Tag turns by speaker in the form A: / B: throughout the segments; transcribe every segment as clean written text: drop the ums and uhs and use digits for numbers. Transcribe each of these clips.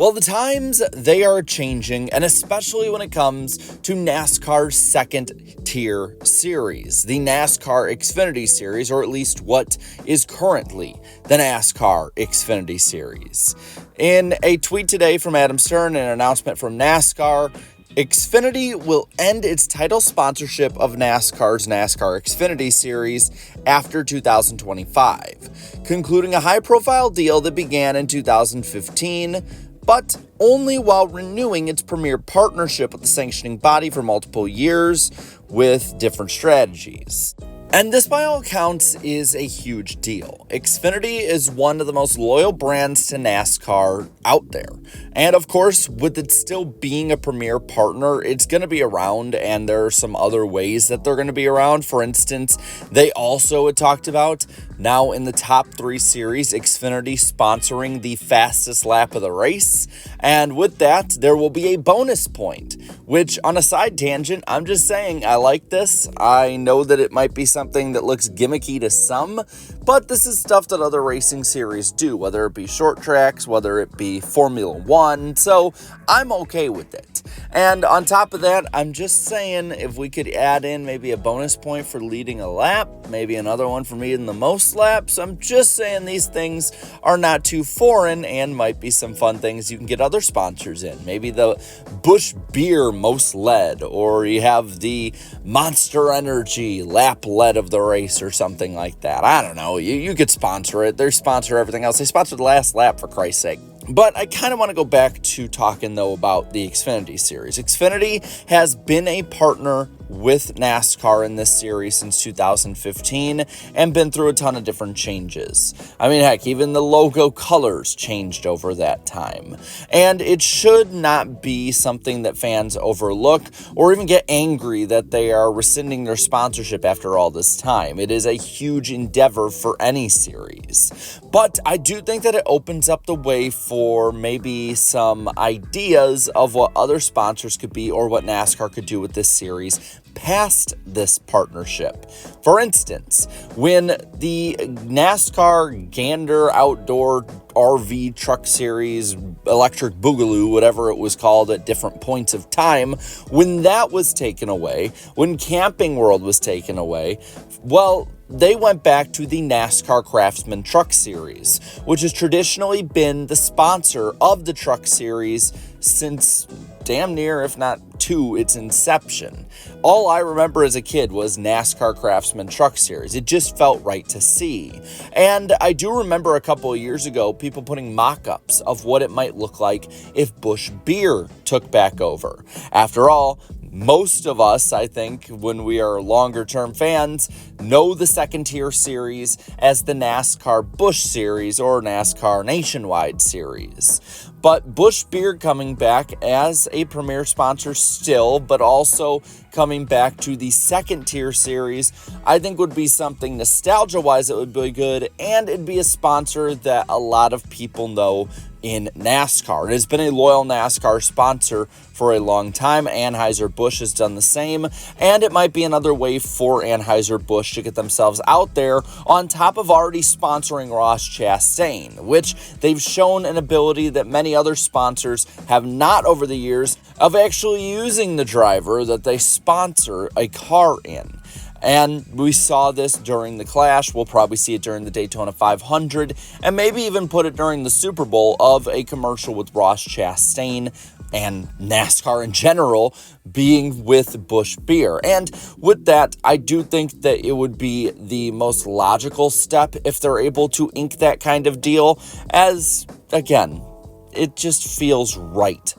A: Well, the times, they are changing, and especially when it comes to NASCAR's second-tier series, the NASCAR Xfinity Series, or at least what is currently the NASCAR Xfinity Series. In a tweet today from Adam Stern and an announcement from NASCAR, Xfinity will end its title sponsorship of NASCAR's NASCAR Xfinity Series after 2025, concluding a high-profile deal that began in 2015, but only while renewing its premier partnership with the sanctioning body for multiple years with different strategies. And this, by all accounts, is a huge deal. Xfinity is one of the most loyal brands to NASCAR out there. And of course, with it still being a premier partner, it's going to be around, and there are some other ways that they're going to be around. For instance, they also had talked about now in the top 3 series, Xfinity sponsoring the fastest lap of the race. And with that, there will be a bonus point, which on a side tangent, I'm just saying I like this. I know that it might be something that looks gimmicky to some, but this is stuff that other racing series do, whether it be short tracks, whether it be Formula One, so I'm okay with it. And on top of that, I'm just saying if we could add in maybe a bonus point for leading a lap, maybe another one for leading the most laps, I'm just saying these things are not too foreign and might be some fun things you can get other sponsors in. Maybe the Busch Beer most led, or you have the Monster Energy lap led of the race or something like that. I don't know. You could sponsor it. They sponsor everything else. They sponsor the last lap, for Christ's sake. But I kind of want to go back to talking, though, about the Xfinity Series. Xfinity has been a partner with NASCAR in this series since 2015 and been through a ton of different changes. I mean, heck, even the logo colors changed over that time. And it should not be something that fans overlook or even get angry that they are rescinding their sponsorship after all this time. It is a huge endeavor for any series. But I do think that it opens up the way for maybe some ideas of what other sponsors could be or what NASCAR could do with this series past this partnership. For instance, when the NASCAR Gander Outdoor RV Truck Series, Electric Boogaloo, whatever it was called at different points of time, when that was taken away, when Camping World was taken away, well, they went back to the NASCAR Craftsman Truck Series, which has traditionally been the sponsor of the Truck Series since damn near, if not to its inception. All I remember as a kid was NASCAR Craftsman Truck Series. It just felt right to see. And I do remember a couple of years ago, people putting mock-ups of what it might look like if Busch Beer took back over. After all, most of us, I think, when we are longer-term fans, know the second-tier series as the NASCAR Busch Series or NASCAR Nationwide Series. But Busch Beer coming back as a premier sponsor still, but also coming back to the second-tier series, I think would be something nostalgia-wise that would be good, and it'd be a sponsor that a lot of people know in NASCAR. It has been a loyal NASCAR sponsor for a long time. Anheuser-Busch has done the same, and it might be another way for Anheuser-Busch to get themselves out there on top of already sponsoring Ross Chastain, which they've shown an ability that many other sponsors have not over the years of actually using the driver that they sponsor a car in. And we saw this during the Clash. We'll probably see it during the Daytona 500, and maybe even put it during the Super Bowl of a commercial with Ross Chastain and NASCAR in general being with Busch Beer. And with that, I do think that it would be the most logical step if they're able to ink that kind of deal, as, again, it just feels right.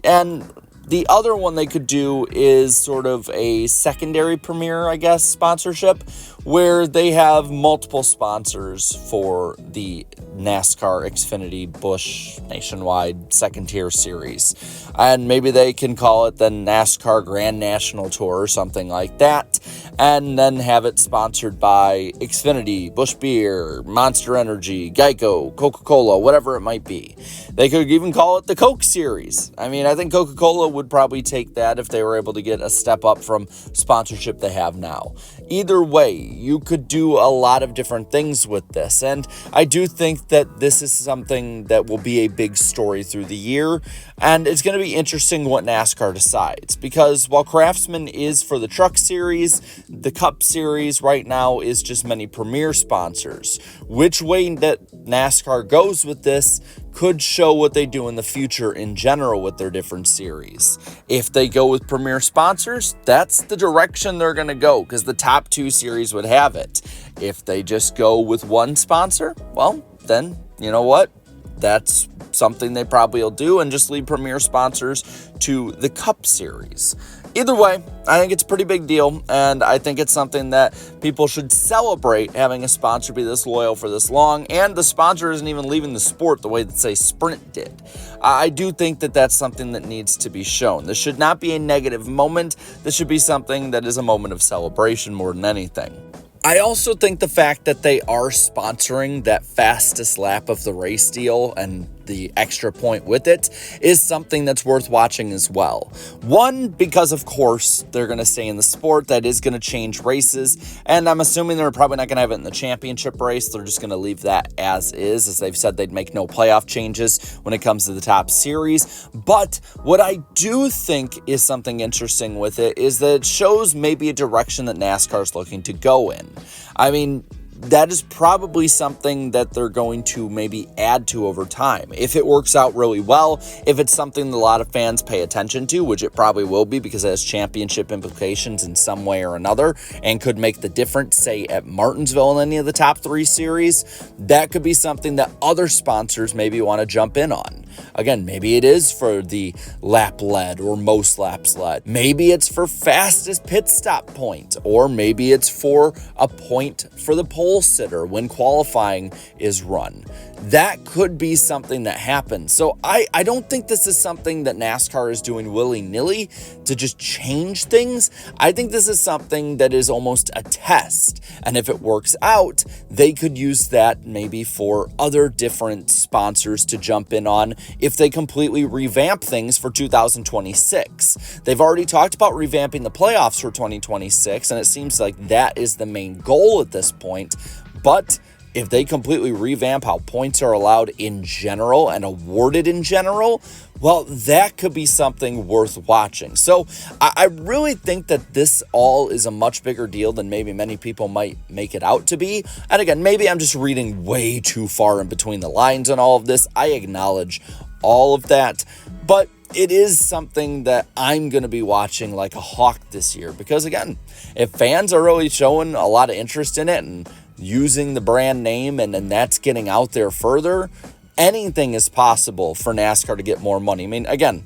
A: And the other one they could do is sort of a secondary premier, I guess, sponsorship, where they have multiple sponsors for the NASCAR Xfinity Busch Nationwide second tier series. And maybe they can call it the NASCAR Grand National Tour or something like that, and then have it sponsored by Xfinity, Busch Beer, Monster Energy, Geico, Coca-Cola, whatever it might be. They could even call it the Coke Series. I mean, I think Coca-Cola would probably take that if they were able to get a step up from sponsorship they have now. Either way, you could do a lot of different things with this, and I do think that this is something that will be a big story through the year, and it's going to be interesting what NASCAR decides, because while Craftsman is for the Truck Series, the Cup Series right now is just many premier sponsors. Which way that NASCAR goes with this could show what they do in the future in general with their different series. If they go with premier sponsors, that's the direction they're going to go, because the top two series would have it. If they just go with one sponsor, well, then you know what? That's something they probably will do, and just leave premier sponsors to the Cup Series. Either way, I think it's a pretty big deal, and I think it's something that people should celebrate, having a sponsor be this loyal for this long, and the sponsor isn't even leaving the sport the way that, say, Sprint did. I do think that that's something that needs to be shown. This should not be a negative moment. This should be something that is a moment of celebration more than anything. I also think the fact that they are sponsoring that fastest lap of the race deal and the extra point with it is something that's worth watching as well. One, because of course they're going to stay in the sport. That is going to change races, and I'm assuming they're probably not going to have it in the championship race. They're just going to leave that as is, as they've said they'd make no playoff changes when it comes to the top series. But what I do think is something interesting with it is that it shows maybe a direction that NASCAR is looking to go in. I mean, that is probably something that they're going to maybe add to over time. If it works out really well, if it's something that a lot of fans pay attention to, which it probably will be because it has championship implications in some way or another and could make the difference, say, at Martinsville in any of the top three series, that could be something that other sponsors maybe want to jump in on. Again, maybe it is for the lap led or most laps led. Maybe it's for fastest pit stop point, or maybe it's for a point for the pole sitter when qualifying is run. That could be something that happens. So I don't think this is something that NASCAR is doing willy-nilly to just change things. I think this is something that is almost a test. And if it works out, they could use that maybe for other different sponsors to jump in on if they completely revamp things for 2026. They've already talked about revamping the playoffs for 2026, and it seems like that is the main goal at this point. But if they completely revamp how points are allowed in general and awarded in general, well, that could be something worth watching. So I really think that this all is a much bigger deal than maybe many people might make it out to be. And again, maybe I'm just reading way too far in between the lines on all of this. I acknowledge all of that, but it is something that I'm going to be watching like a hawk this year, because again, if fans are really showing a lot of interest in it and using the brand name, and then that's getting out there further, anything is possible for NASCAR to get more money. I mean, again,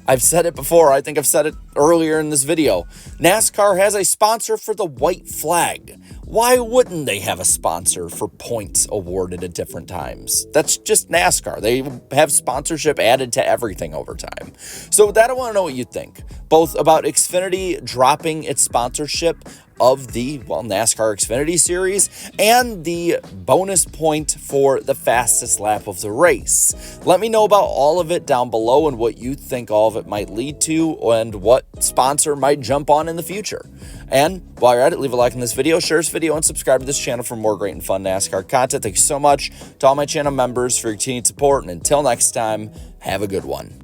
A: I've said it before. I think I've said it earlier in this video. NASCAR has a sponsor for the white flag. Why wouldn't they have a sponsor for points awarded at different times? That's just NASCAR. They have sponsorship added to everything over time. So with that, I want to know what you think, both about Xfinity dropping its sponsorship of the, NASCAR Xfinity Series and the bonus point for the fastest lap of the race. Let me know about all of it down below and what you think all of it might lead to and what sponsor might jump on in the future. And while you're at it, leave a like on this video, share this video, and subscribe to this channel for more great and fun NASCAR content. Thank you so much to all my channel members for your continued support, and until next time, have a good one.